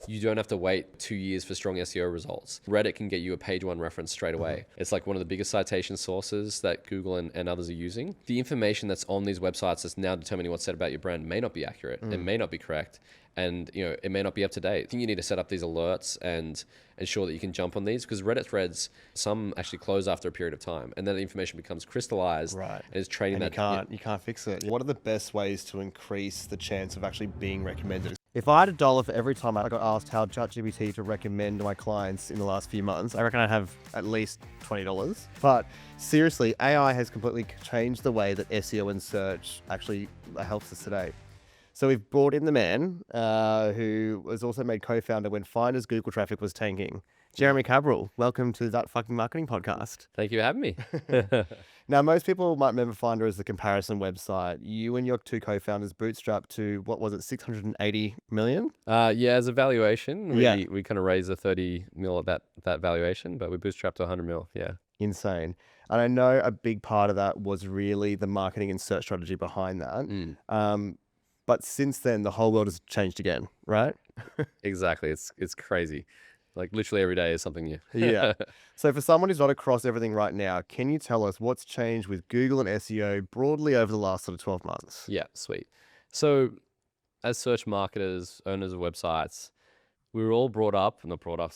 You don't have to wait 2 years for strong SEO results. Reddit can get you a page one reference straight away. It's like one of the biggest citation sources that Google and others are using. The information that's on these websites that's now determining what's said about your brand may not be accurate. It may not be correct. And it may not be up to date. I think you need to set up these alerts and ensure that you can jump on these, because Reddit threads, some actually close after a period of time, and then the information becomes crystallized and is trading and that. you can't fix it. What are the best ways to increase the chance of actually being recommended? If I had $1 for every time I got asked how ChatGPT to recommend my clients in the last few months, I reckon I'd have at least $20. But seriously, AI has completely changed the way that SEO and search actually helps us today. So we've brought in the man who was also made co-founder when Finder's Google traffic was tanking. Jeremy Cabral, welcome to That Fucking Marketing Podcast. Thank you for having me. Now, most people might remember Finder as the comparison website. You and your two co-founders bootstrapped to, what was it, 680 million? Yeah, as a valuation, we kind of raised a 30 mil at that valuation, but we bootstrapped to 100 mil. Yeah. Insane. And I know a big part of that was really the marketing and search strategy behind that. But since then, the whole world has changed again, right? Exactly. It's crazy. Like literally every day is something new. Yeah. So for someone who's not across everything right now, can you tell us what's changed with Google and SEO broadly over the last sort of 12 months? Yeah, sweet. So as search marketers, owners of websites, we were all brought up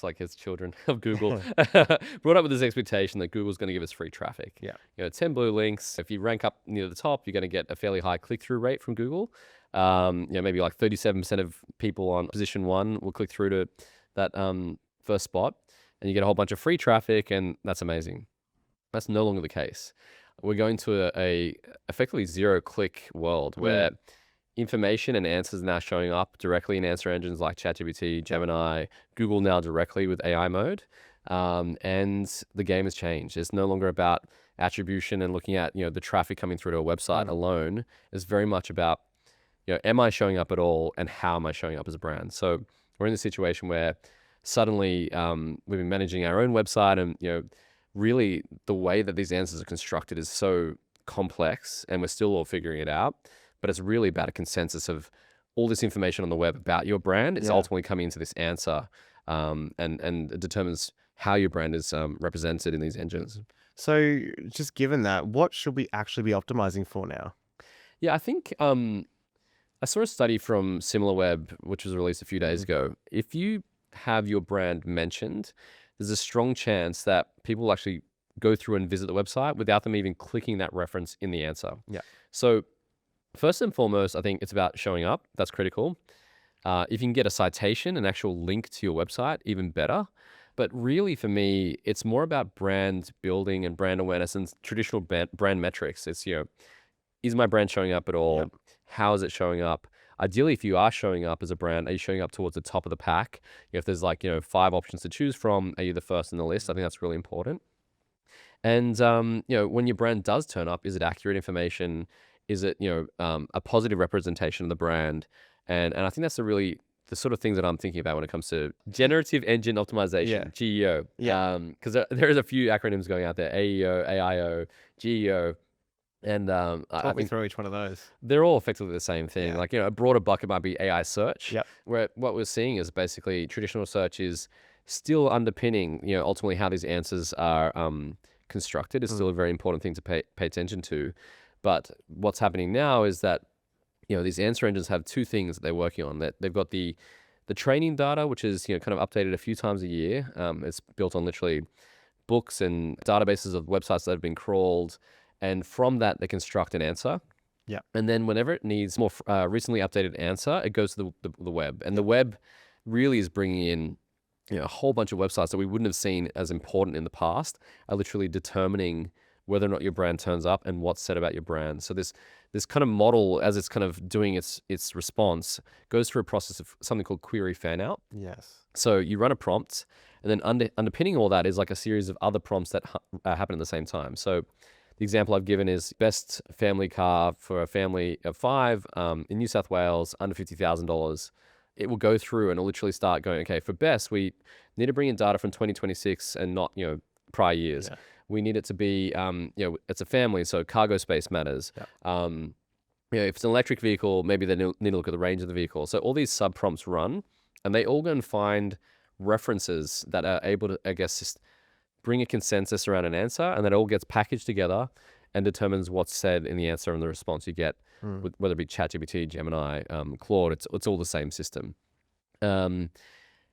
like as children of Google, brought up with this expectation that Google's going to give us free traffic. Yeah. 10 blue links. If you rank up near the top, you're going to get a fairly high click-through rate from Google. Maybe like 37% of people on position 1 will click through to that first spot, and you get a whole bunch of free traffic, and that's amazing. That's no longer the case. We're going to a effectively zero-click world where information and answers are now showing up directly in answer engines like ChatGPT, Gemini, Google now directly with AI mode, and the game has changed. It's no longer about attribution and looking at the traffic coming through to a website alone. It's very much about am I showing up at all, and how am I showing up as a brand? So we're in a situation where suddenly we've been managing our own website, and really the way that these answers are constructed is so complex, and we're still all figuring it out. But it's really about a consensus of all this information on the web about your brand. It's ultimately coming into this answer, and it determines how your brand is represented in these engines. So just given that, what should we actually be optimizing for now? Yeah, I think I saw a study from SimilarWeb, which was released a few days ago. If you have your brand mentioned, there's a strong chance that people will actually go through and visit the website without them even clicking that reference in the answer. Yeah. So first and foremost, I think it's about showing up. That's critical. If you can get a citation, an actual link to your website, even better. But really for me, it's more about brand building and brand awareness and traditional brand metrics. It's, is my brand showing up at all? Yep. How is it showing up? Ideally, if you are showing up as a brand, are you showing up towards the top of the pack? If there's 5 options to choose from, are you the first in the list? I think that's really important. And, when your brand does turn up, is it accurate information? Is it, a positive representation of the brand? And I think that's the sort of things that I'm thinking about when it comes to generative engine optimization, GEO. Because there is a few acronyms going out there: AEO, AIO, GEO. And Talk me through each one of those. They're all effectively the same thing. A broader bucket might be AI search, where what we're seeing is basically traditional search is still underpinning, ultimately how these answers are constructed is still a very important thing to pay attention to. But what's happening now is that, these answer engines have 2 things that they're working on. That they've got the training data, which is, kind of updated a few times a year. It's built on literally books and databases of websites that have been crawled. And from that, they construct an answer. Yeah. And then whenever it needs more recently updated answer, it goes to the web. And the web really is bringing in a whole bunch of websites that we wouldn't have seen as important in the past, are literally determining whether or not your brand turns up and what's said about your brand. So this kind of model, as it's kind of doing its response, goes through a process of something called query fan out. Yes. So you run a prompt, and then underpinning all that is like a series of other prompts that happen at the same time. So the example I've given is best family car for a family of 5 in New South Wales, under $50,000. It will go through and it'll literally start going, okay, for best, we need to bring in data from 2026 and not, prior years. Yeah. We need it to be, it's a family, so cargo space matters. Yeah. If it's an electric vehicle, maybe they need to look at the range of the vehicle. So all these sub prompts run, and they all go and find references that are able to, I guess, just bring a consensus around an answer, and that all gets packaged together and determines what's said in the answer and the response you get, Mm. whether it be ChatGPT, Gemini, Claude. It's all the same system. Um,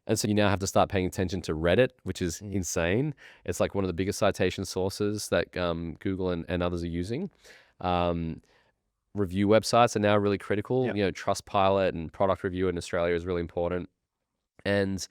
and so you now have to start paying attention to Reddit, which is insane. It's like one of the biggest citation sources that Google and others are using. Review websites are now really critical. Yep. Trustpilot and product review in Australia is really important. And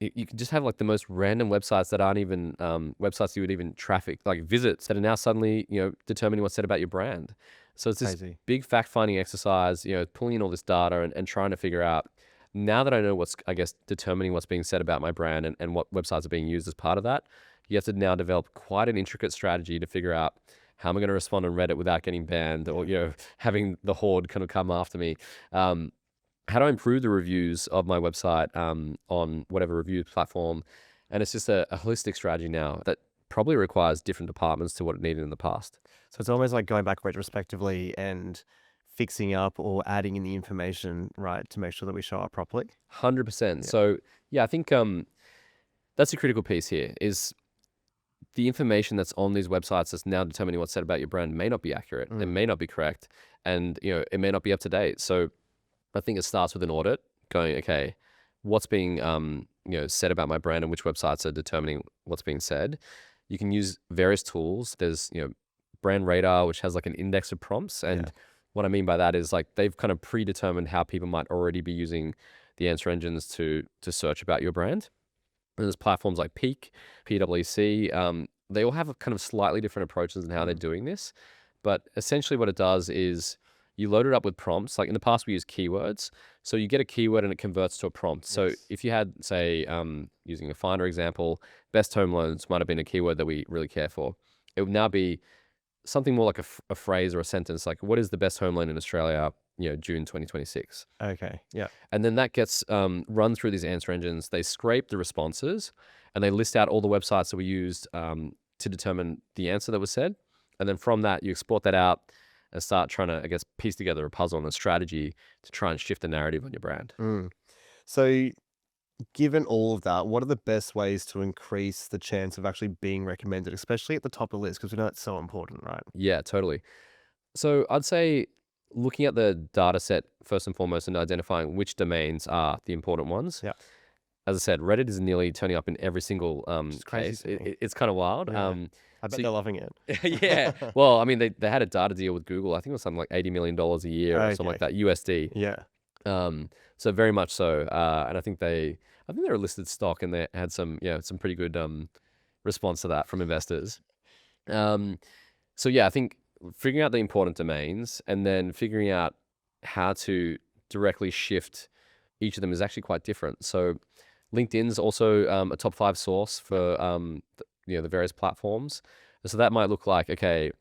you can just have like the most random websites that aren't even websites you would even traffic, like visits that are now suddenly, determining what's said about your brand. So it's this Crazy. big fact finding exercise, pulling in all this data and trying to figure out, now that I know what's, I guess, determining what's being said about my brand and what websites are being used as part of that, you have to now develop quite an intricate strategy to figure out how am I going to respond on Reddit without getting banned or, having the horde kind of come after me. How do I improve the reviews of my website on whatever review platform? And it's just a holistic strategy now that probably requires different departments to what it needed in the past. So it's almost like going back retrospectively and fixing up or adding in the information, right, to make sure that we show up properly. 100%. Yeah. So yeah, I think that's a critical piece here is the information that's on these websites that's now determining what's said about your brand may not be accurate. It may not be correct. And, it may not be up to date. So I think it starts with an audit going, okay, what's being, said about my brand and which websites are determining what's being said. You can use various tools. There's, Brand Radar, which has like an index of prompts. And what I mean by that is like they've kind of predetermined how people might already be using the answer engines to search about your brand. And there's platforms like Peak, PwC. They all have a kind of slightly different approaches in how they're doing this. But essentially what it does is you load it up with prompts. Like in the past, we use keywords. So you get a keyword and it converts to a prompt. So Yes. if you had, say, using a Finder example, best home loans might have been a keyword that we really care for. It would now be something more like a phrase or a sentence, like what is the best home loan in Australia, June 2026. Okay. Yeah. And then that gets run through these answer engines. They scrape the responses and they list out all the websites that we used to determine the answer that was said. And then from that, you export that out and start trying to, I guess, piece together a puzzle and a strategy to try and shift the narrative on your brand. So given all of that, what are the best ways to increase the chance of actually being recommended, especially at the top of the list? Because we know it's so important, right? Yeah, totally. So I'd say looking at the data set first and foremost and identifying which domains are the important ones. Yeah. As I said, Reddit is nearly turning up in every single It's crazy case. to me. It's kind of wild. Yeah. I bet so- they're loving it. Yeah. Well, I mean, they had a data deal with Google. I think it was something like $80 million a year or something like that, USD. Yeah. So very much so. And I think they're a listed stock and they had some pretty good response to that from investors. So yeah, I think figuring out the important domains and then figuring out how to directly shift each of them is actually quite different. So LinkedIn's also a top 5 source for the various platforms. And so that might look like, okay,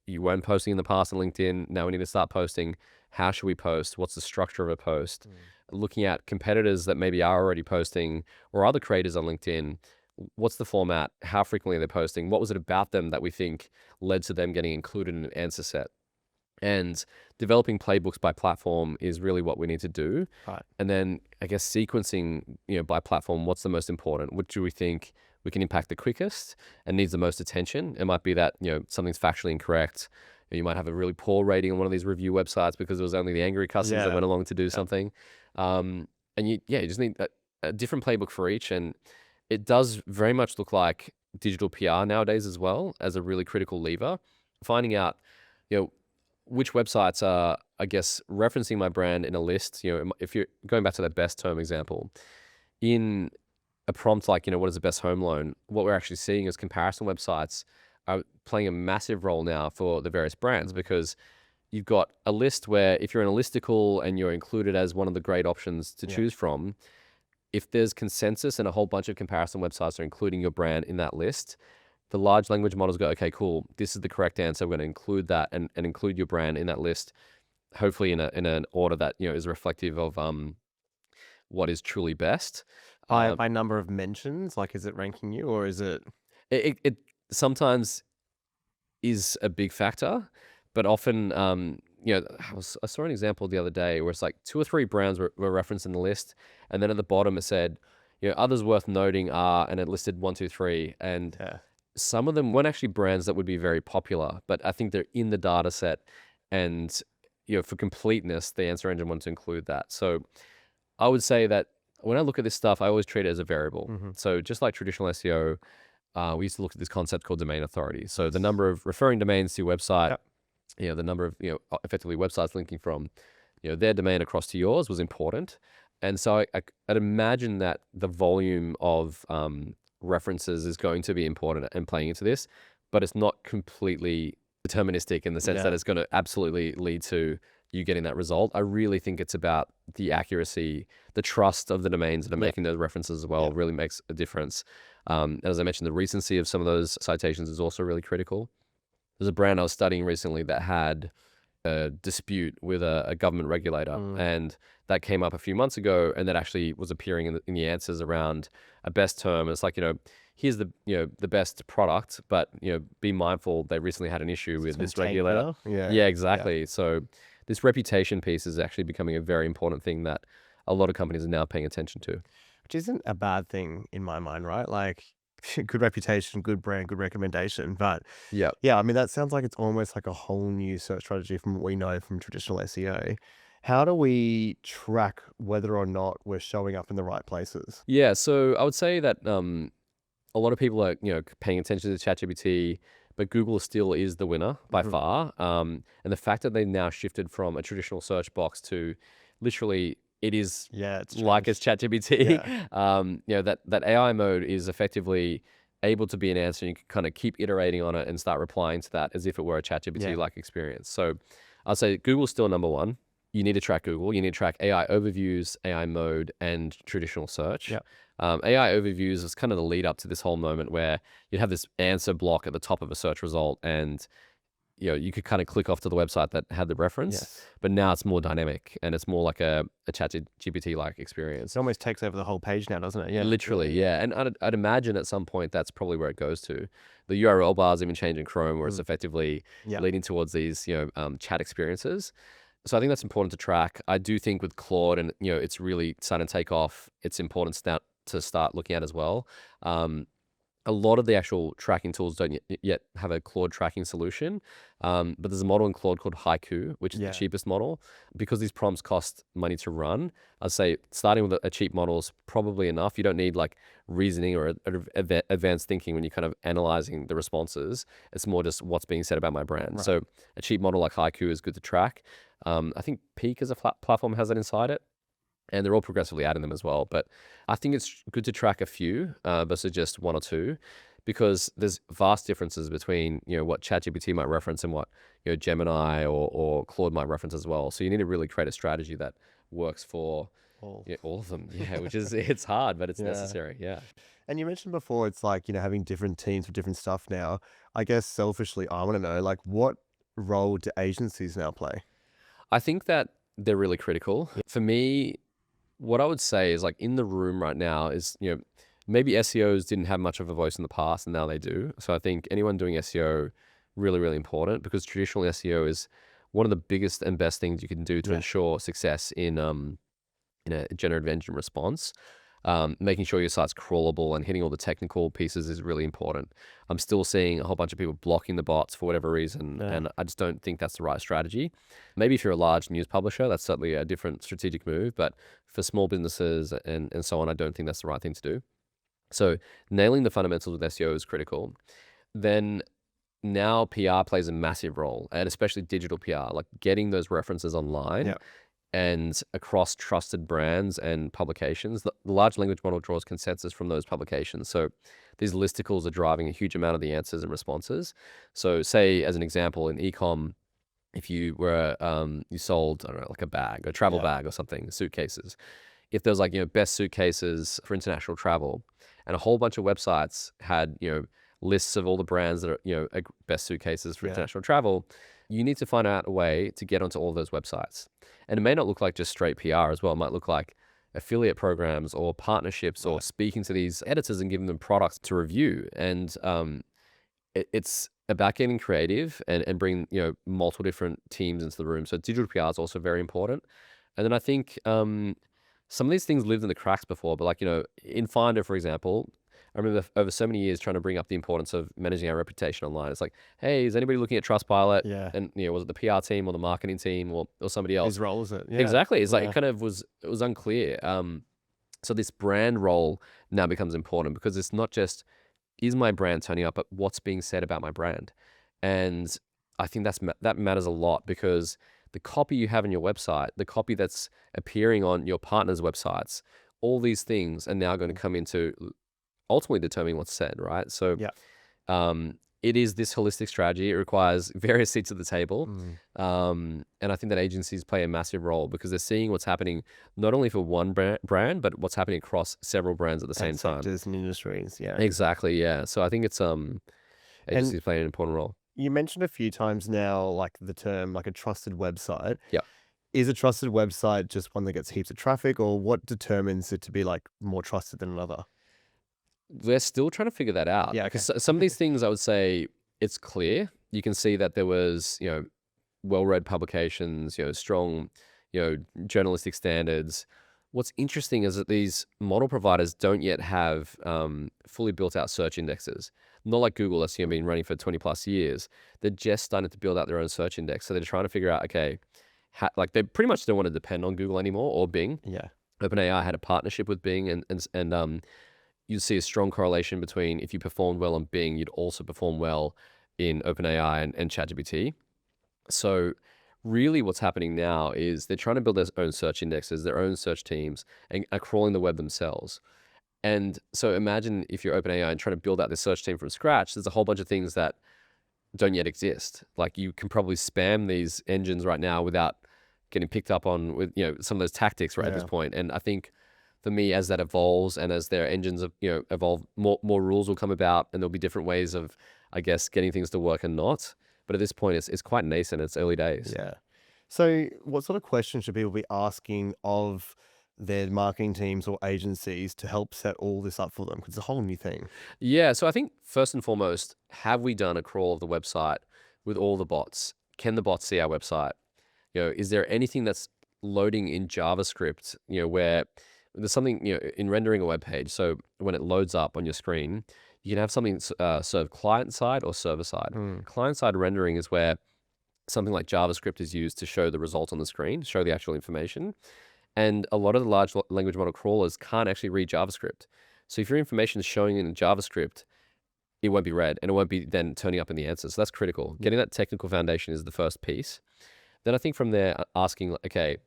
you weren't posting in the past on LinkedIn. Now we need to start posting. How should we post? What's the structure of a post? Looking at competitors that maybe are already posting or other creators on LinkedIn. What's the format? How frequently are they posting? What was it about them that we think led to them getting included in an answer set? And developing playbooks by platform is really what we need to do. Right. And then I guess sequencing, by platform, what's the most important? What do we think we can impact the quickest and needs the most attention? It might be that, something's factually incorrect. You might have a really poor rating on one of these review websites because it was only the angry customers that went along to do something. And you just need a different playbook for each. And it does very much look like digital PR nowadays as well as a really critical lever. Finding out, which websites are, I guess, referencing my brand in a list. If you're going back to that best home example, in a prompt like, what is the best home loan? What we're actually seeing is comparison websites are playing a massive role now for the various brands because you've got a list where if you're in a listicle and you're included as one of the great options to choose from, if there's consensus and a whole bunch of comparison websites are including your brand in that list, the large language models go, okay, cool, this is the correct answer. We're going to include that and include your brand in that list, hopefully in an order that, is reflective of what is truly best. By number of mentions, like is it ranking you or is it? It sometimes is a big factor, but often, I saw an example the other day where it's like 2 or 3 brands were referenced in the list, and then at the bottom it said, others worth noting are, and it listed 1, 2, 3, and Yeah. some of them weren't actually brands that would be very popular, but I think they're in the data set, and for completeness, the answer engine wanted to include that. So I would say that when I look at this stuff, I always treat it as a variable. Mm-hmm. So just like traditional SEO, we used to look at this concept called domain authority. So the number of referring domains to your website, Yep. the number of effectively websites linking from their domain across to yours was important. And so I'd imagine that the volume of references is going to be important and playing into this, but it's not completely deterministic in the sense that Yeah. it's going to absolutely lead to you getting that result. I really think it's about the accuracy, the trust of the domains that are Yeah. making those references as well really makes a difference. And as I mentioned, the recency of some of those citations is also really critical. There's a brand I was studying recently that had a dispute with a government regulator, and that came up a few months ago, and that actually was appearing in the answers around a best term. It's like, here's the best product, but be mindful they recently had an issue with this regulator. Yeah, exactly. So this reputation piece is actually becoming a very important thing that a lot of companies are now paying attention to. Which isn't a bad thing in my mind, right? Like, good reputation, good brand, good recommendation. But Yeah. yeah, I mean, that sounds like it's almost like a whole new search strategy from what we know from traditional SEO. How do we track whether or not we're showing up in the right places? Yeah, so I would say that a lot of people are paying attention to ChatGPT, but Google still is the winner by far. And the fact that they now shifted from a traditional search box to literally it is Yeah, it's like it's changed. ChatGPT. Yeah. That AI mode is effectively able to be an answer. And you can kind of keep iterating on it and start replying to that as if it were a ChatGPT like experience. So I'll say Google's still number one. You need to track Google. You need to track AI overviews, AI mode, and traditional search. Yeah. AI overviews is kind of the lead up to this whole moment where you'd have this answer block at the top of a search result, and you could kind of click off to the website that had the reference. Yes. But now it's more dynamic, and it's more like a ChatGPT like experience. It almost takes over the whole page now, doesn't it? Yeah. Literally, yeah. And I'd imagine at some point that's probably where it goes to. The URL bars even change in Chrome, where it's effectively leading towards these chat experiences. So I think that's important to track. I do think with Claude, and it's really starting to take off, it's important to start looking at as well. A lot of the actual tracking tools don't yet have a Claude tracking solution, but there's a model in Claude called Haiku, which is the cheapest model. Because these prompts cost money to run, I'd say starting with a cheap model is probably enough. You don't need like reasoning or advanced thinking when you're kind of analyzing the responses. It's more just what's being said about my brand. Right. So a cheap model like Haiku is good to track. I think Peak as a platform has that inside it, and they're all progressively adding them as well. But I think it's good to track a few versus just 1 or 2, because there's vast differences between what ChatGPT might reference and what Gemini or Claude might reference as well. So you need to really create a strategy that works for all of them. Yeah, which is it's hard, but it's necessary. Yeah. And you mentioned before, it's like, having different teams for different stuff now. I guess selfishly, I want to know, like, what role do agencies now play? I think that they're really critical. For me, what I would say is like in the room right now is, maybe SEOs didn't have much of a voice in the past and now they do. So I think anyone doing SEO, really, really important, because traditional SEO is one of the biggest and best things you can do to ensure success in a generative engine response. Making sure your site's crawlable and hitting all the technical pieces is really important. I'm still seeing a whole bunch of people blocking the bots for whatever reason, and I just don't think that's the right strategy. Maybe if you're a large news publisher, that's certainly a different strategic move, but for small businesses and so on, I don't think that's the right thing to do. So nailing the fundamentals with SEO is critical. Then now PR plays a massive role, and especially digital PR, like getting those references online and across trusted brands and publications. The large language model draws consensus from those publications. So these listicles are driving a huge amount of the answers and responses. So say, as an example, in ecom, if you were, you sold, I don't know, like a bag, a travel bag or something, suitcases. If there's like, best suitcases for international travel, and a whole bunch of websites had, lists of all the brands that are, best suitcases for international travel, you need to find out a way to get onto all those websites. And it may not look like just straight PR as well. It might look like affiliate programs or partnerships or speaking to these editors and giving them products to review. And it's about getting creative and bring, multiple different teams into the room. So digital PR is also very important. And then I think some of these things lived in the cracks before, but like, in Finder, for example, I remember over so many years trying to bring up the importance of managing our reputation online. It's like, hey, is anybody looking at Trustpilot? Yeah. And was it the PR team or the marketing team or somebody else? Whose role is it? Yeah. Exactly. It's like Yeah. it kind of it was unclear. So this brand role now becomes important because it's not just is my brand turning up, but what's being said about my brand. And I think that matters a lot because the copy you have in your website, the copy that's appearing on your partners' websites, all these things are now going to come into ultimately determining what's said, right? So Yeah. it is this holistic strategy. It requires various seats at the table. Mm. And I think that agencies play a massive role because they're seeing what's happening not only for one brand, but what's happening across several brands at the same And time. sectors and industries. Yeah. Exactly, yeah. So I think it's agencies play an important role. You mentioned a few times now, like the term, like a trusted website. Yeah. Is a trusted website just one that gets heaps of traffic, or what determines it to be like more trusted than another? We're still trying to figure that out. Yeah, Because some of these things I would say it's clear. You can see that there was, well-read publications, strong, journalistic standards. What's interesting is that these model providers don't yet have fully built out search indexes. Not like Google, that's been running for 20 plus years. They're just starting to build out their own search index. So they're trying to figure out, okay, like they pretty much don't want to depend on Google anymore or Bing. Yeah. OpenAI had a partnership with Bing, and you'd see a strong correlation between if you performed well on Bing, you'd also perform well in OpenAI and ChatGPT. So really what's happening now is they're trying to build their own search indexes, their own search teams, and are crawling the web themselves. And so imagine if you're OpenAI and trying to build out this search team from scratch, there's a whole bunch of things that don't yet exist. Like you can probably spam these engines right now without getting picked up on with, some of those tactics right at this Yeah. point. And I think for me, as that evolves and as their engines evolve, more rules will come about and there'll be different ways of, I guess, getting things to work and not. But at this point, it's quite nascent. It's early days. Yeah. So, what sort of questions should people be asking of their marketing teams or agencies to help set all this up for them? Because it's a whole new thing. Yeah. So I think first and foremost, have we done a crawl of the website with all the bots? Can the bots see our website? Is there anything that's loading in JavaScript, where there's something, in rendering a web page. So when it loads up on your screen, you can have something served client side or server side. Mm. Client side rendering is where something like JavaScript is used to show the result on the screen, show the actual information. And a lot of the large language model crawlers can't actually read JavaScript. So if your information is showing in JavaScript, it won't be read and it won't be then turning up in the answers. So that's critical. Getting that technical foundation is the first piece. Then I think from there, asking, okay,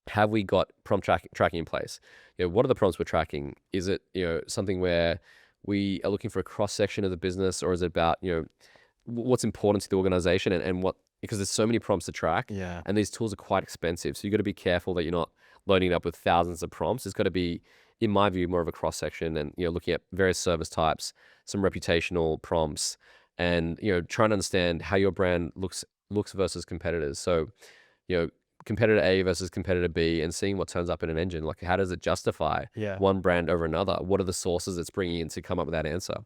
have we got prompt tracking in place? What are the prompts we're tracking? Is it, something where we are looking for a cross section of the business, or is it about, what's important to the organization and what, because there's so many prompts to track. Yeah. And these tools are quite expensive. So you got to be careful that you're not loading it up with thousands of prompts. It's got to be, in my view, more of a cross section and, looking at various service types, some reputational prompts, and, trying to understand how your brand looks versus competitors. So, competitor A versus competitor B, and seeing what turns up in an engine. Like, how does it justify Yeah. one brand over another? What are the sources it's bringing in to come up with that answer?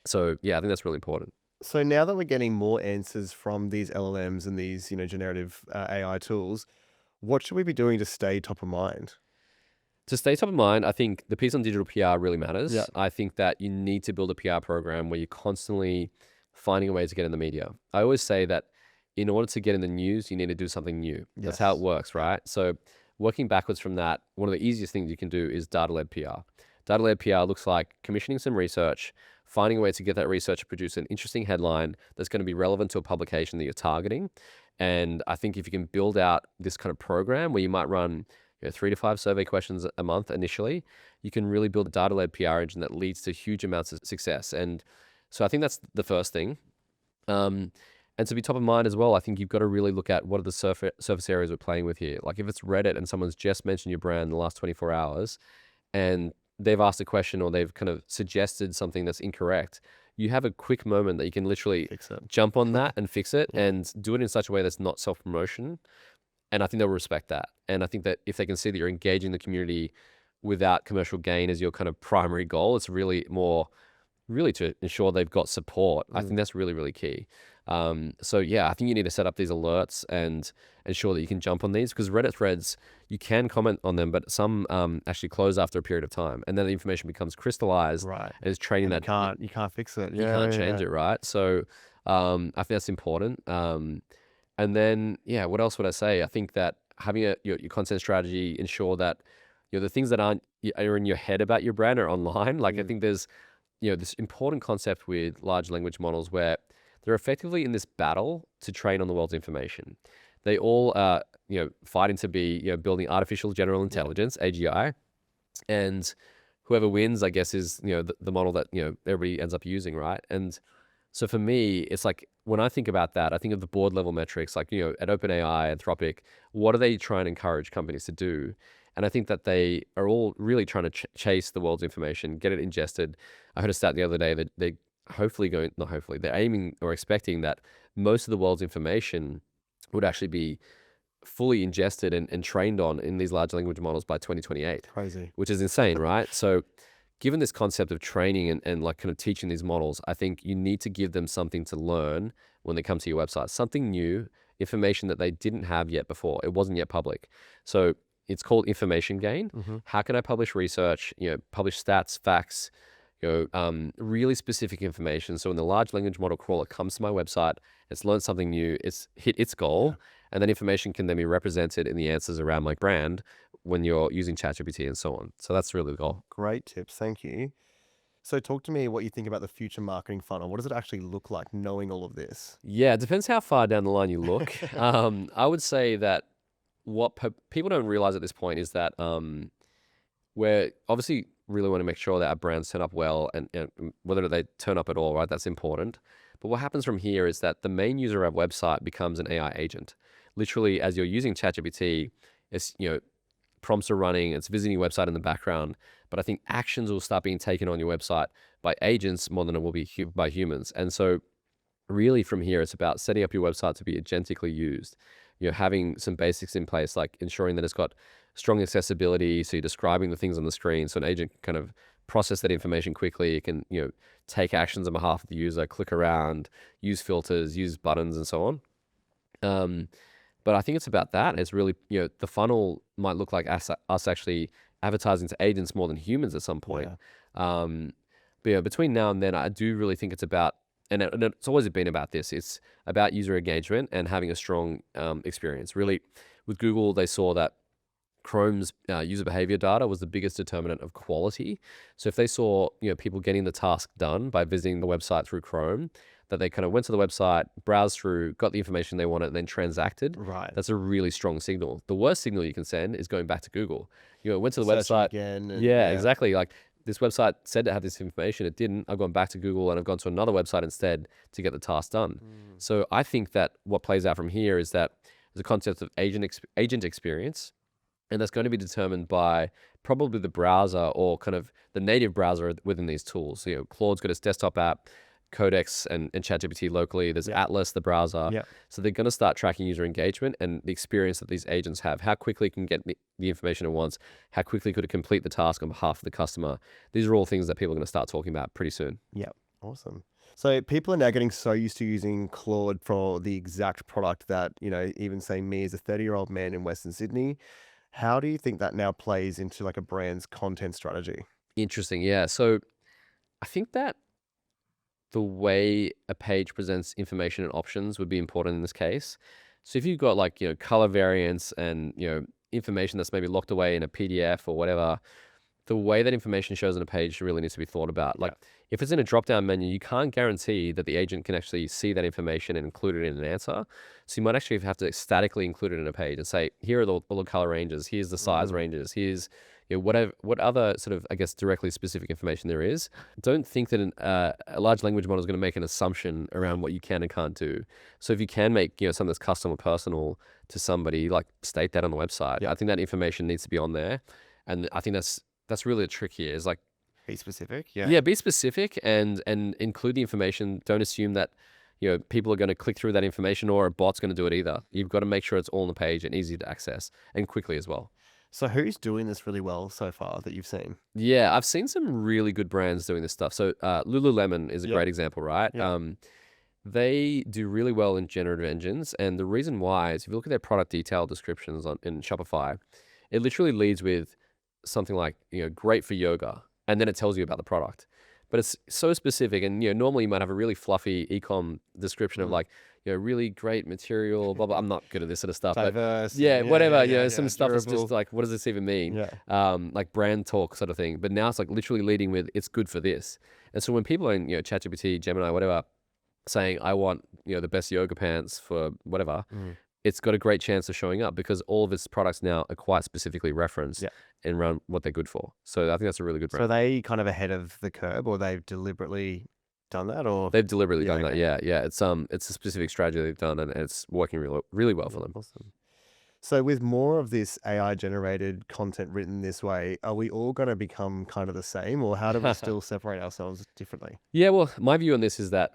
So, yeah, I think that's really important. So now that we're getting more answers from these LLMs and these, generative AI tools, what should we be doing to stay top of mind? To stay top of mind, I think the piece on digital PR really matters. Yeah. I think that you need to build a PR program where you're constantly finding a way to get in the media. I always say that in order to get in the news, you need to do something new. That's how it Yes. works, right? So working backwards from that, one of the easiest things you can do is data-led PR. Data-led PR looks like commissioning some research, finding a way to get that research to produce an interesting headline that's going to be relevant to a publication that you're targeting. And I think if you can build out this kind of program where you might run 3 to 5 survey questions a month initially, you can really build a data-led PR engine that leads to huge amounts of success. And so I think that's the first thing. And to be top of mind as well, I think you've got to really look at what are the surface areas we're playing with here. Like if it's Reddit and someone's just mentioned your brand in the last 24 hours and they've asked a question or they've kind of suggested something that's incorrect, you have a quick moment that you can literally Fix it. jump on that and fix it Yeah. and do it in such a way that's not self-promotion. And I think they'll respect that. And I think that if they can see that you're engaging the community without commercial gain as your kind of primary goal, it's really more really to ensure they've got support. I think that's really, really key. So yeah, I think you need to set up these alerts and ensure that you can jump on these, because Reddit threads, you can comment on them, but some actually close after a period of time, and then the information becomes crystallized Right. and is training And that you can't fix it. you can't change it, right? So I think that's important. And then, yeah, what else would I say? I think that having your content strategy, ensure that the things that are in your head about your brand are online. Like I think there's this important concept with large language models where they're effectively in this battle to train on the world's information. They all are fighting to be building artificial general intelligence, AGI, and whoever wins, I guess, is the model that everybody ends up using, right? And so for me, it's like when I think about that, I think of the board level metrics, like at OpenAI, Anthropic, what are they trying to encourage companies to do? And I think that they are all really trying to chase the world's information, get it ingested. I heard a stat the other day that they they're aiming or expecting that most of the world's information would actually be fully ingested and trained on in these large language models by 2028, Crazy. which is insane, right? So given this concept of training and like kind of teaching these models, I think you need to give them something to learn when they come to your website, something new, information that they didn't have yet before. It wasn't yet public. So it's called information gain. How can I publish research, publish stats, facts, really specific information. So when the large language model crawler comes to my website, it's learned something new, it's hit its goal, and then information can then be represented in the answers around my brand when you're using ChatGPT and so on. So that's really the goal. Great tips. Thank you. So talk to me what you think about the future marketing funnel. What does it actually look like knowing all of this? Yeah, it depends how far down the line you look. I would say that what people don't realize at this point is that we're obviously really want to make sure that our brands turn up well, and whether they turn up at all, right? That's important. But what happens from here is that the main user of our website becomes an AI agent. Literally, as you're using ChatGPT, it's prompts are running, it's visiting your website in the background. But I think actions will start being taken on your website by agents more than it will be by humans. And so really from here, it's about setting up your website to be agentically used. Having some basics in place, like ensuring that it's got strong accessibility. So you're describing the things on the screen, so an agent can kind of process that information quickly. It can, take actions on behalf of the user, click around, use filters, use buttons, and so on. But I think it's about that. It's really, the funnel might look like us actually advertising to agents more than humans at some point. But between now and then, I do really think it's about, and it's always been about this, it's about user engagement and having a strong experience. Really, with Google, they saw that Chrome's user behavior data was the biggest determinant of quality. So if they saw people getting the task done by visiting the website through Chrome, that they kind of went to the website, browsed through, got the information they wanted, and then transacted. Right. That's a really strong signal. The worst signal you can send is going back to Google. Went to the Searching website again. yeah, exactly. Like this website said to have this information, it didn't. I've gone back to Google and I've gone to another website instead to get the task done. So I think that what plays out from here is that there's a concept of agent experience. And that's going to be determined by probably the browser or kind of the native browser within these tools. So, Claude's got its desktop app, Codex and ChatGPT locally. There's Atlas, the browser. So they're going to start tracking user engagement and the experience that these agents have. How quickly it can get the information it wants. How quickly could it complete the task on behalf of the customer. These are all things that people are going to start talking about pretty soon. Yep. Awesome. So people are now getting so used to using Claude for the exact product that, even say me as a 30-year-old man in Western Sydney. How do you think that now plays into like a brand's content strategy? Interesting. Yeah. So I think that the way a page presents information and options would be important in this case. So if you've got like, color variants and, information that's maybe locked away in a PDF or whatever, the way that information shows on a page really needs to be thought about. Like if it's in a drop-down menu, you can't guarantee that the agent can actually see that information and include it in an answer. So you might actually have to statically include it in a page and say, here are all the color ranges, here's the size ranges, here's what other sort of, I guess, directly specific information there is. Don't think that a large language model is going to make an assumption around what you can and can't do. So if you can make something that's custom or personal to somebody, like state that on the website. I think that information needs to be on there, and I think that's really a trick here. Is like Be specific. be specific and include the information. Don't assume that people are going to click through that information or a bot's going to do it either. You've got to make sure it's all on the page and easy to access and quickly as well. So who's doing this really well so far that you've seen? Yeah, I've seen some really good brands doing this stuff. So Lululemon is a Yep. great example, right? Yep. They do really well in generative engines, and the reason why is if you look at their product detail descriptions in Shopify, it literally leads with something like, great for yoga, and then it tells you about the product. But it's so specific, and normally you might have a really fluffy ecom description of Mm. like, really great material, blah blah. I'm not good at this sort of stuff, but Diverse. yeah, And yeah, whatever. yeah, Some yeah. stuff is just Durable. like, what does this even mean? Yeah. Like brand talk sort of thing. But now it's like literally leading with, it's good for this. And so when people are in, ChatGPT, Gemini, whatever, saying I want the best yoga pants for whatever, Mm. it's got a great chance of showing up because all of its products now are quite specifically referenced Yeah. and around what they're good for. So I think that's a really good So brand. are they kind of ahead of the curve, or they've deliberately done that, or They've deliberately yeah, done that. okay. Yeah. It's a specific strategy they've done, and it's working really well for them. Awesome. So with more of this AI generated content written this way, are we all going to become kind of the same, or how do we still separate ourselves differently? Yeah, well, my view on this is that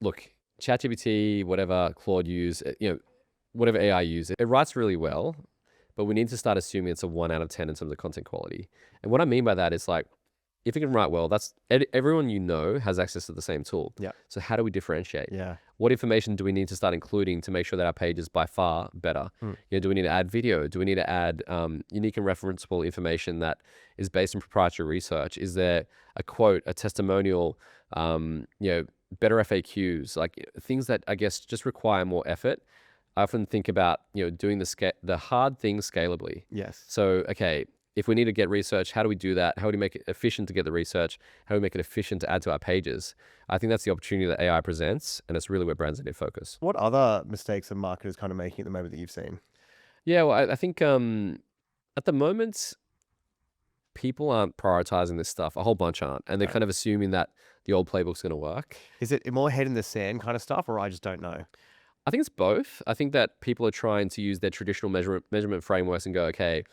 look, ChatGPT, whatever Claude use, whatever AI use, it writes really well, but we need to start assuming it's a 1 out of 10 in terms of content quality. And what I mean by that is like, if it can write well, that's everyone has access to the same tool. Yeah. So how do we differentiate? Yeah. What information do we need to start including to make sure that our page is by far better? Mm. Do we need to add video? Do we need to add unique and referenceable information that is based on proprietary research? Is there a quote, a testimonial, better FAQs, like things that I guess just require more effort? I often think about, doing the hard things scalably. Yes. So, okay, if we need to get research, how do we do that? How do we make it efficient to get the research? How do we make it efficient to add to our pages? I think that's the opportunity that AI presents, and it's really where brands need to focus. What other mistakes are marketers kind of making at the moment that you've seen? Yeah, well, I think at the moment, people aren't prioritizing this stuff. A whole bunch aren't, and they're No. kind of assuming that the old playbook's going to work. Is it more head in the sand kind of stuff, or I just don't know? I think it's both. I think that people are trying to use their traditional measurement frameworks and go, okay,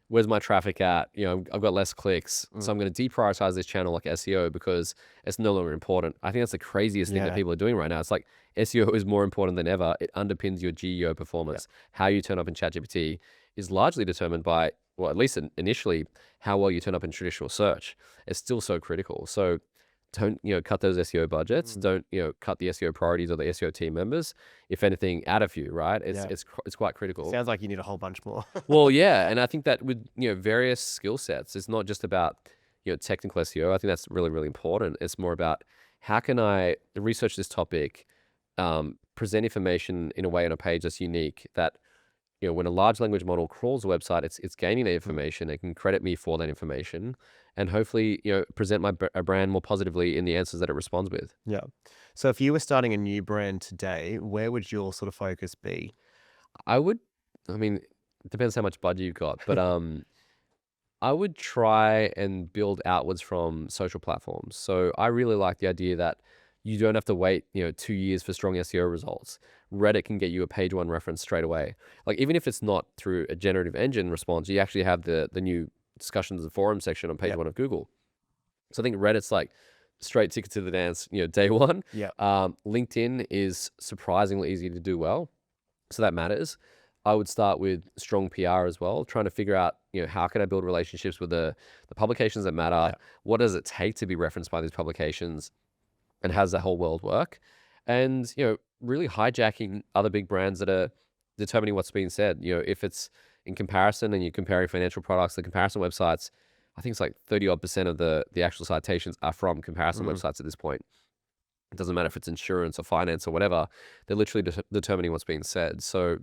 where's my traffic at? I've got less clicks, so I'm going to deprioritize this channel like SEO because it's no longer important. I think that's the craziest thing that Yeah. people are doing right now. It's like SEO is more important than ever. It underpins your GEO performance. How you turn up in ChatGPT is largely determined by, well, at least initially, how well you turn up in traditional search. It's still so critical. So don't cut those SEO budgets. Don't cut the SEO priorities or the SEO team members. If anything, add a few. Right? Yeah. It's quite critical. Sounds like you need a whole bunch more. Well, yeah, and I think that with various skill sets, it's not just about technical SEO. I think that's really important. It's more about how can I research this topic, present information in a way on a page that's unique that when a large language model crawls a website, it's gaining that information. It can credit me for that information, and hopefully present a brand more positively in the answers that it responds with. Yeah. So if you were starting a new brand today, where would your sort of focus be? I mean, it depends how much budget you've got, but I would try and build outwards from social platforms. So I really like the idea that you don't have to wait, 2 years for strong SEO results. Reddit can get you a page one reference straight away. Like even if it's not through a generative engine response, you actually have the new discussions and forum section on page Yep. one of Google. So I think Reddit's like straight ticket to the dance, day one. Yeah. LinkedIn is surprisingly easy to do well. So that matters. I would start with strong PR as well, trying to figure out, how can I build relationships with the publications that matter? Yeah. What does it take to be referenced by these publications? And how does that whole world work? And, really hijacking other big brands that are determining what's being said. If it's in comparison and you're comparing financial products, the comparison websites, I think it's like 30 odd % of the actual citations are from comparison websites at this point. It doesn't matter if it's insurance or finance or whatever. They're literally determining what's being said. So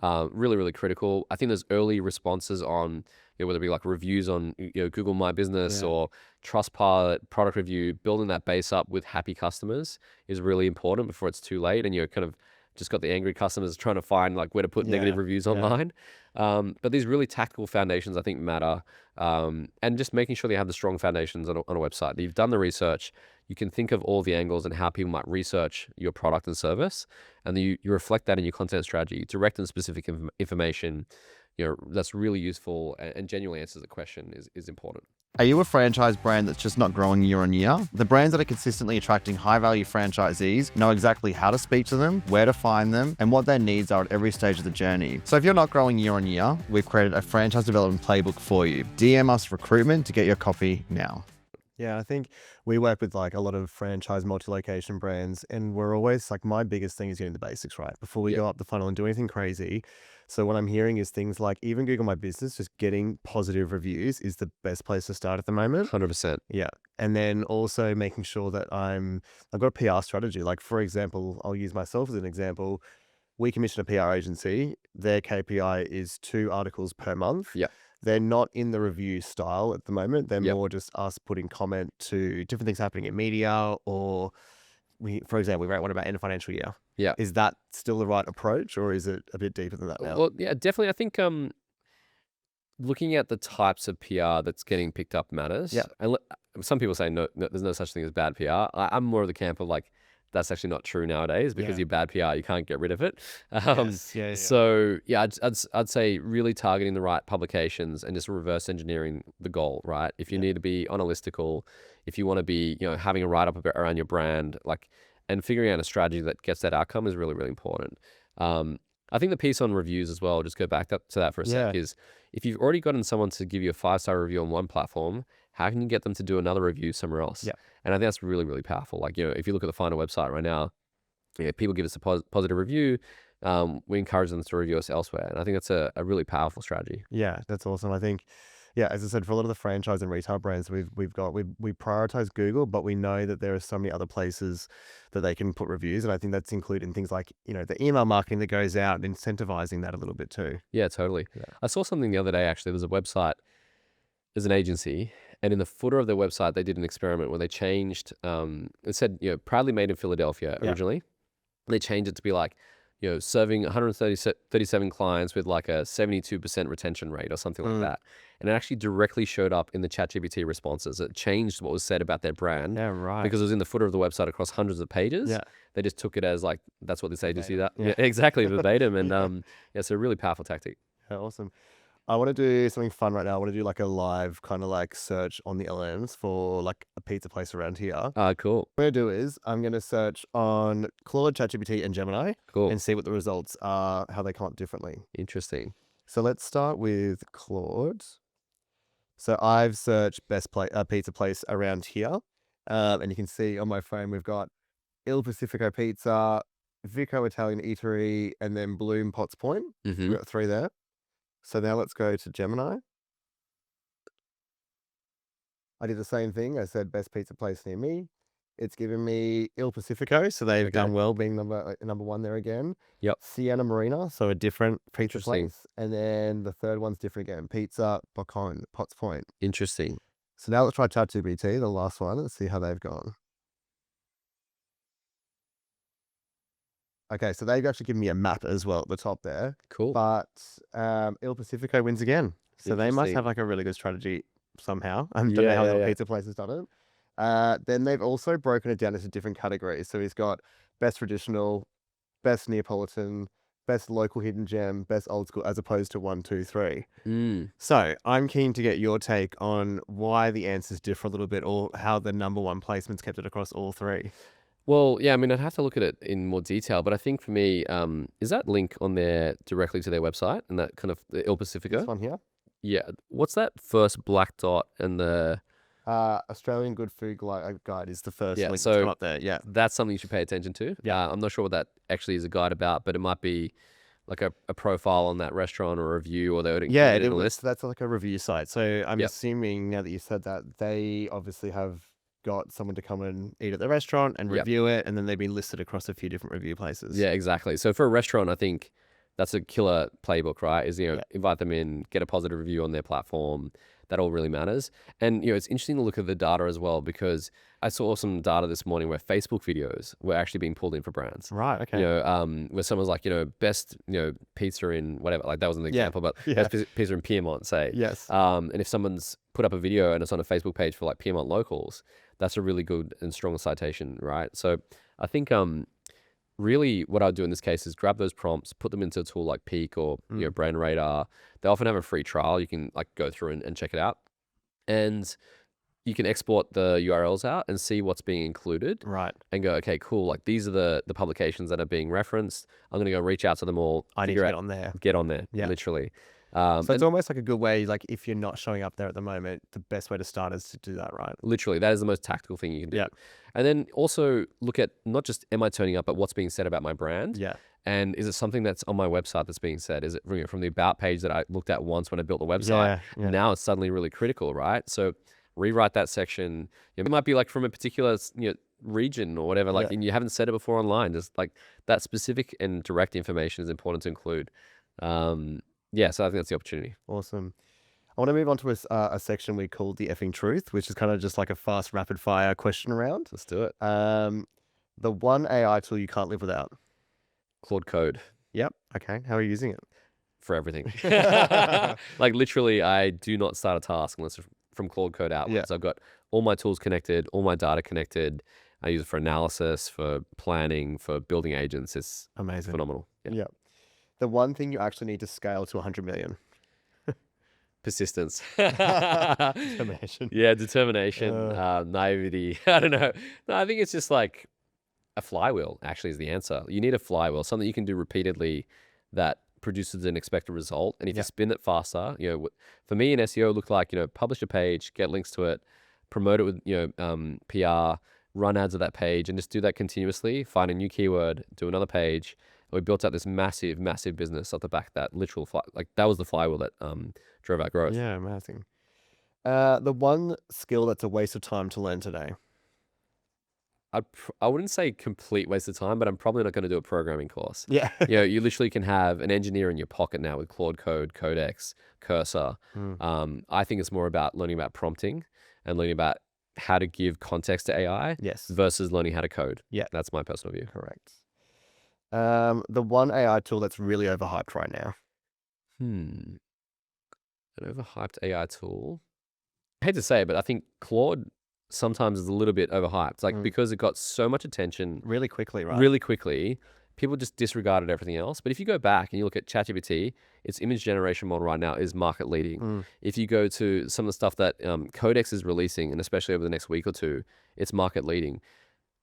really critical. I think there's early responses on whether it be like reviews on Google My Business Yeah. or Trustpilot, product review. Building that base up with happy customers is really important before it's too late and you're kind of just got the angry customers trying to find like where to put negative Yeah. reviews Yeah. online. But these really tactical foundations I think matter, and just making sure that you have the strong foundations on a website. That you've done the research. You can think of all the angles and how people might research your product and service, and then you reflect that in your content strategy. Direct and specific information, that's really useful and genuinely answers the question is important. Are you a franchise brand that's just not growing year on year? The brands that are consistently attracting high-value franchisees know exactly how to speak to them, where to find them, and what their needs are at every stage of the journey. So if you're not growing year on year, we've created a franchise development playbook for you. DM us recruitment to get your copy now. Yeah, I think we work with like a lot of franchise multi-location brands, and we're always like, my biggest thing is getting the basics right before we go up the funnel and do anything crazy. So what I'm hearing is things like even Google My Business, just getting positive reviews is the best place to start at the moment. 100%. Yeah. And then also making sure that I've got a PR strategy. Like, for example, I'll use myself as an example. We commission a PR agency. Their KPI is 2 articles per month. Yeah. They're not in the review style at the moment. They're Yep. more just us putting comment to different things happening in media, or for example, we write one about end of financial year. Yeah. Is that still the right approach, or is it a bit deeper than that now? Well, yeah, definitely. I think looking at the types of PR that's getting picked up matters. Yeah. And some people say no, there's no such thing as bad PR. I'm more of the camp of like, that's actually not true nowadays, because your bad PR, you can't get rid of it. So yeah, I'd say really targeting the right publications and just reverse engineering the goal, right? If you need to be on a listicle, if you want to be, having a write up around your brand, like, and figuring out a strategy that gets that outcome is really, really important. I think the piece on reviews as well, just go back to that for a sec, is if you've already gotten someone to give you a 5-star review on one platform, how can you get them to do another review somewhere else? Yeah. And I think that's really, really powerful. Like, if you look at the Finder website right now, people give us a positive review. We encourage them to review us elsewhere. And I think that's a really powerful strategy. Yeah, that's awesome. I think, as I said, for a lot of the franchise and retail brands we prioritize Google, but we know that there are so many other places that they can put reviews. And I think that's included in things like, the email marketing that goes out and incentivizing that a little bit too. Yeah, totally. Yeah. I saw something the other day, actually. There's a website, there's an agency, and in the footer of their website, they did an experiment where they changed, it said, proudly made in Philadelphia originally. They changed it to be like, serving 137 clients with like a 72% retention rate or something like that. And it actually directly showed up in the ChatGPT responses. It changed what was said about their brand. Yeah, right. Because it was in the footer of the website across hundreds of pages. Yeah. They just took it as like, that's what this agency does. Yeah. Exactly, verbatim. And it's a really powerful tactic. Yeah, awesome. I want to do something fun right now. I want to do like a live kind of like search on the LMs for like a pizza place around here. Cool. What I'm going to do is I'm going to search on Claude, ChatGPT, and Gemini. Cool. And see what the results are, how they come up differently. Interesting. So let's start with Claude. So I've searched best pizza place around here. And you can see on my phone, we've got Il Pacifico Pizza, Vico Italian Eatery, and then Bloom Potts Point. We've got 3 there. So now let's go to Gemini. I did the same thing. I said best pizza place near me. It's given me Il Pacifico, so they've done well being number 1 there again. Yep. Sienna Marina, so a different pizza place. And then the third one's different again. Pizza Boccone, Potts Point. Interesting. So now let's try ChatGPT, the last one, and see how they've gone. Okay, so they've actually given me a map as well at the top there. Cool. But Il Pacifico wins again. So they must have like a really good strategy somehow. I don't know how the pizza place has done it. Then they've also broken it down into different categories. So he's got best traditional, best Neapolitan, best local hidden gem, best old school, as opposed to 1, 2, 3. So I'm keen to get your take on why the answers differ a little bit, or how the number 1 placement's kept it across all 3. Well, yeah, I mean, I'd have to look at it in more detail, but I think for me, is that link on there directly to their website, and that kind of the Il Pacifico? This one here? Yeah. What's that first black dot and the... Australian Good Food Guide is the first link so that's come up there. Yeah. That's something you should pay attention to. Yeah. I'm not sure what that actually is a guide about, but it might be like a profile on that restaurant, or a review, or they would include it in a list. That's like a review site. So I'm assuming, now that you said that, they obviously have got someone to come and eat at the restaurant and review it, and then they've been listed across a few different review places. Yeah, exactly. So for a restaurant, I think that's a killer playbook, right? Is, invite them in, get a positive review on their platform. That all really matters. And, it's interesting to look at the data as well, because I saw some data this morning where Facebook videos were actually being pulled in for brands. Right, okay. Where someone's like, best, pizza in whatever, like that wasn't the example, but best pizza in Piedmont, say. Yes. And if someone's put up a video and it's on a Facebook page for like Piedmont locals, that's a really good and strong citation, right? So I think really what I'd do in this case is grab those prompts, put them into a tool like Peak or Brand Radar. They often have a free trial. You can like go through and check it out. and you can export the URLs out and see what's being included Right. and go, okay, cool. Like these are the publications that are being referenced. I'm going to go reach out to them all. I need to figure get out, on there. get on there, Yeah. literally. So it's And almost like a good way, like if you're not showing up there at the moment, the best way to start is to do that, right? literally, that is the most tactical thing you can do. Yeah. And then also look at not just am I turning up, but what's being said about my brand. Yeah. And is it something that's on my website that's being said? Is it from the about page that I looked at once when I built the website? Yeah. Now it's suddenly really critical, right? So rewrite that section. It might be like from a particular region or whatever, like, Yeah. and you haven't said it before online. Just like that specific and direct information is important to include. Yeah, so I think that's the opportunity. Awesome. I want to move on to a section we call the effing truth, which is kind of just like a fast, rapid fire question round. Let's do it. The one AI tool you can't live without. Claude Code Yep. Okay. How are you using it? for everything. Like literally, I do not start a task unless it's from Claude Code outwards. I've got all my tools connected, all my data connected. I use it for analysis, for planning, for building agents. It's Amazing. phenomenal. Yeah. Yep. The one thing you actually need to scale to 100 million. Persistence. Determination. Yeah, determination, naivety. I don't know. No, I think it's just like a flywheel actually is the answer. You need a flywheel, something you can do repeatedly that produces an expected result. And if you spin it faster, for me in SEO, look like, publish a page, get links to it, promote it with, PR, run ads of that page, and just do that continuously. Find a new keyword, do another page. We built out this massive, massive business off the back of that literal that was the flywheel that drove our growth. Yeah, amazing. The one skill that's a waste of time to learn today. I wouldn't say complete waste of time, but I'm probably not going to do a programming course. Yeah. You literally can have an engineer in your pocket now with Claude Code, Codex, Cursor. I think it's more about learning about prompting and learning about how to give context to AI Yes. versus learning how to code. Yeah. That's my personal view. Correct. The one AI tool that's really overhyped right now. An overhyped AI tool. I hate to say it, but I think Claude sometimes is a little bit overhyped. Like because it got so much attention Really quickly, right? really quickly, people just disregarded everything else. But if you go back and you look at ChatGPT, its image generation model right now is market leading. If you go to some of the stuff that Codex is releasing, and especially over the next week or two, it's market leading.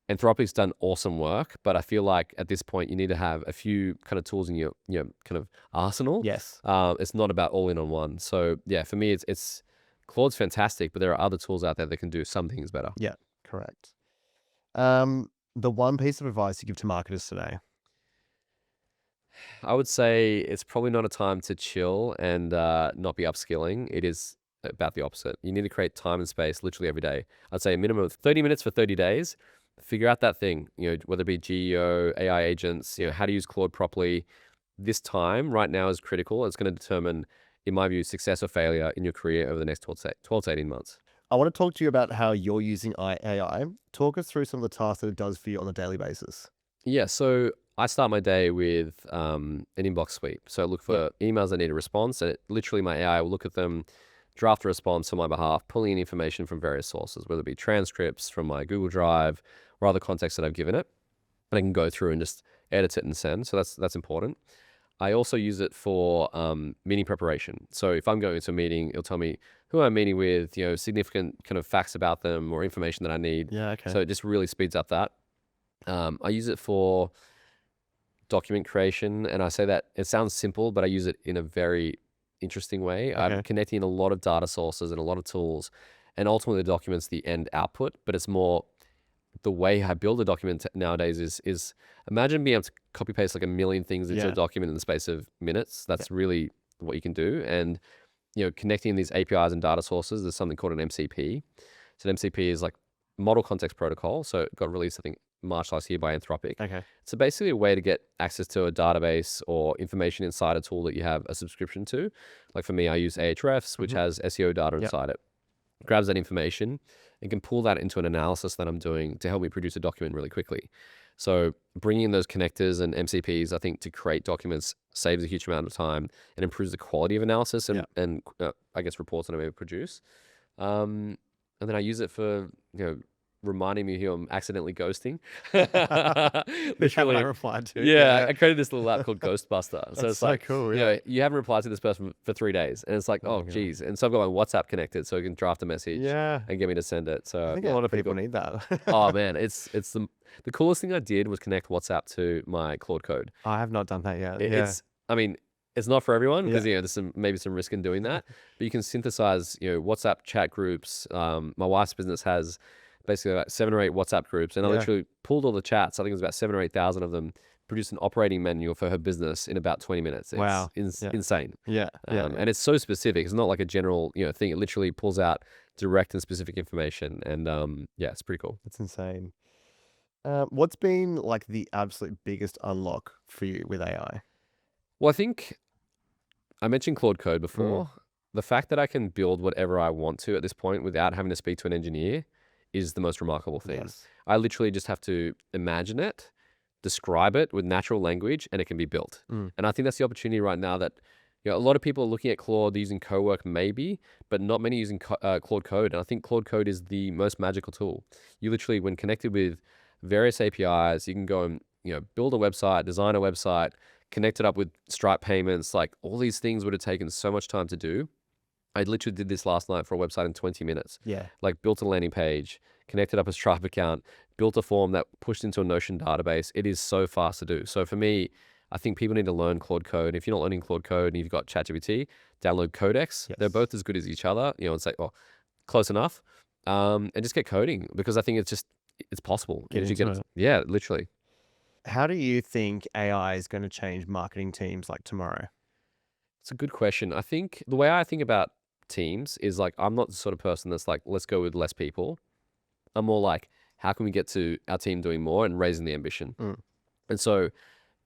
Anthropic's done awesome work, but I feel like at this point you need to have a few kind of tools in your kind of arsenal. Yes. It's not about all in on one. So yeah, for me it's Claude's fantastic, but there are other tools out there that can do some things better. Yeah, correct. The one piece of advice you give to marketers today. I would say it's probably not a time to chill and not be upskilling. It is about the opposite. You need to create time and space literally every day. I'd say a minimum of 30 minutes for 30 days. Figure out that thing, whether it be GEO, AI agents, how to use Claude properly. This time right now is critical. It's going to determine, in my view, success or failure in your career over the next 12 to 18 months. I want to talk to you about how you're using AI. Talk us through some of the tasks that it does for you on a daily basis. Yeah, so I start my day with an inbox sweep. So I look for emails that need a response, and literally my AI will look at them, draft a response on my behalf, pulling in information from various sources, whether it be transcripts from my Google Drive or other context that I've given it. And I can go through and just edit it and send. So that's important. I also use it for meeting preparation. So if I'm going to a meeting, it'll tell me who I'm meeting with, significant kind of facts about them or information that I need. Yeah, okay. So it just really speeds up that. I use it for document creation, and I say that it sounds simple, but I use it in a very interesting way. I'm connecting a lot of data sources and a lot of tools, and ultimately the document's the end output, but it's more the way I build a document nowadays is imagine being able to copy paste like a million things into a document in the space of minutes. That's really what you can do. And, connecting these APIs and data sources, there's something called an MCP. So an MCP is like Model Context Protocol. So it got released, I think, March last year by Anthropic. Okay. So basically a way to get access to a database or information inside a tool that you have a subscription to. Like for me, I use Ahrefs, which has SEO data inside it. Grabs that information and can pull that into an analysis that I'm doing to help me produce a document really quickly. So bringing in those connectors and MCPs, I think, to create documents saves a huge amount of time and improves the quality of analysis and I guess reports that I'm able to produce. And then I use it for, reminding me who I'm accidentally ghosting. Which haven't I Literally, replied to? yeah, I created this little app called Ghostbuster. So That's it's so like, cool, you yeah. know, you haven't replied to this person for 3 days, and it's like, Oh oh my God. geez. And so I've got my WhatsApp connected, so I can draft a message Yeah. and get me to send it. So I think a yeah, lot of pretty people cool. need that. Oh man, it's the coolest thing I did was connect WhatsApp to my Claude Code. I have not done that yet. It, Yeah. It's, I mean, it's not for everyone because Yeah. you know there's maybe some risk in doing that, but you can synthesize WhatsApp chat groups. My wife's business has basically about 7 or 8 WhatsApp groups, and I Yeah. literally pulled all the chats. I think it was about 7 or 8,000 of them. Produced an operating manual for her business in about 20 minutes. It's Wow. Yeah. insane. Yeah. Yeah. And it's so specific. It's not like a general thing. It literally pulls out direct and specific information, and yeah, it's pretty cool. That's insane. What's been like the absolute biggest unlock for you with AI? Well, I think I mentioned Claude Code before. The fact that I can build whatever I want to at this point without having to speak to an engineer is the most remarkable thing. Yes. I literally just have to imagine it, describe it with natural language, and it can be built. And I think that's the opportunity right now that a lot of people are looking at Claude using Cowork maybe, but not many using Claude Code. And I think Claude Code is the most magical tool. You literally, when connected with various APIs, you can go and build a website, design a website, connect it up with Stripe payments. Like all these things would have taken so much time to do. I literally did this last night for a website in 20 minutes. Yeah. Like built a landing page, connected up a Stripe account, built a form that pushed into a Notion database. It is so fast to do. So for me, I think people need to learn Claude Code. If you're not learning Claude Code and you've got ChatGPT, download Codex. Yes. They're both as good as each other. It's like, oh, close enough. And just get coding because I think it's possible. Get Once you into it. Yeah, literally. How do you think AI is going to change marketing teams like tomorrow? It's a good question. I think the way I think about teams is like, I'm not the sort of person that's like, let's go with less people. I'm more like, how can we get to our team doing more and raising the ambition? And so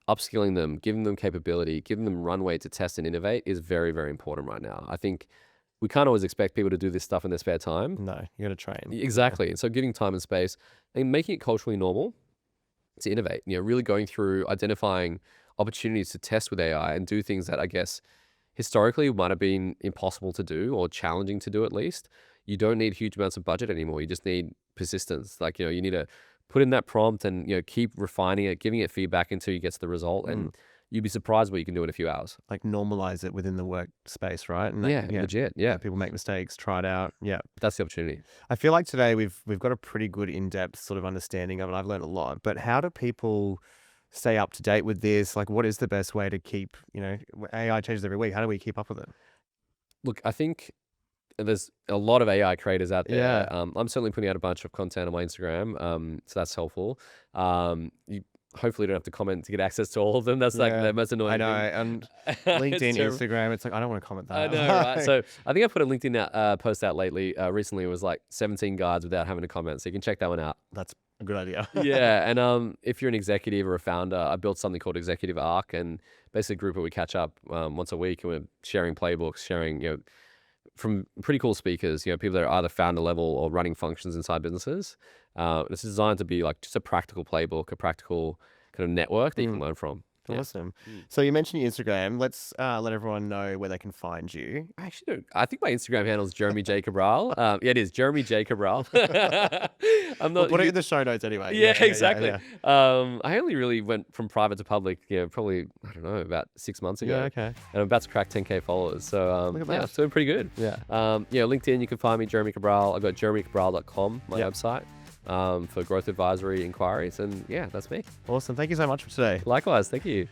upskilling them, giving them capability, giving them runway to test and innovate is very, very important right now. I think we can't always expect people to do this stuff in their spare time. No, you got to train. Exactly. And so giving time and space and making it culturally normal to innovate, really going through identifying opportunities to test with AI and do things that I guess historically might have been impossible to do or challenging to do at least. You don't need huge amounts of budget anymore. You just need persistence. Like, you need to put in that prompt and, keep refining it, giving it feedback until you get to the result. And you'd be surprised what you can do in a few hours. Like normalize it within the workspace, right? And Legit. Yeah. people make mistakes, try it out. Yeah. That's the opportunity. I feel like today we've got a pretty good in-depth sort of understanding of it. I've learned a lot. But how do people stay up to date with this? Like, what is the best way to keep, AI changes every week. How do we keep up with it? Look, I think there's a lot of AI creators out there. Yeah. I'm certainly putting out a bunch of content on my Instagram. So that's helpful. You hopefully don't have to comment to get access to all of them. That's like the most annoying I know. thing. And It's LinkedIn, terrible. Instagram, it's like, I don't want to comment that. I know, right? So I think I put a LinkedIn post out lately. Recently, it was like 17 guides without having to comment. So you can check that one out. That's a good idea. Yeah. And if you're an executive or a founder, I built something called Executive Arc, and basically a group where we catch up once a week and we're sharing playbooks, sharing, from pretty cool speakers, people that are either founder level or running functions inside businesses. It's designed to be like just a practical playbook, a practical kind of network that you can learn from. Yeah. Awesome. So you mentioned your Instagram. Let's let everyone know where they can find you. I actually don't. I think my Instagram handle is Jeremy J. Cabral. Yeah, it is Jeremy J. Cabral. I'm not. We'll put it in the show notes anyway. Yeah, exactly. Yeah. I only really went from private to public, probably, I don't know, about 6 months ago. Yeah, okay. And I'm about to crack 10K followers. So, Look at yeah, that. it's doing pretty good. Yeah. LinkedIn, you can find me, Jeremy Cabral. I've got jeremycabral.com, my Yep. website, for growth advisory inquiries. And yeah, that's me. Awesome. Thank you so much for today. Likewise. Thank you.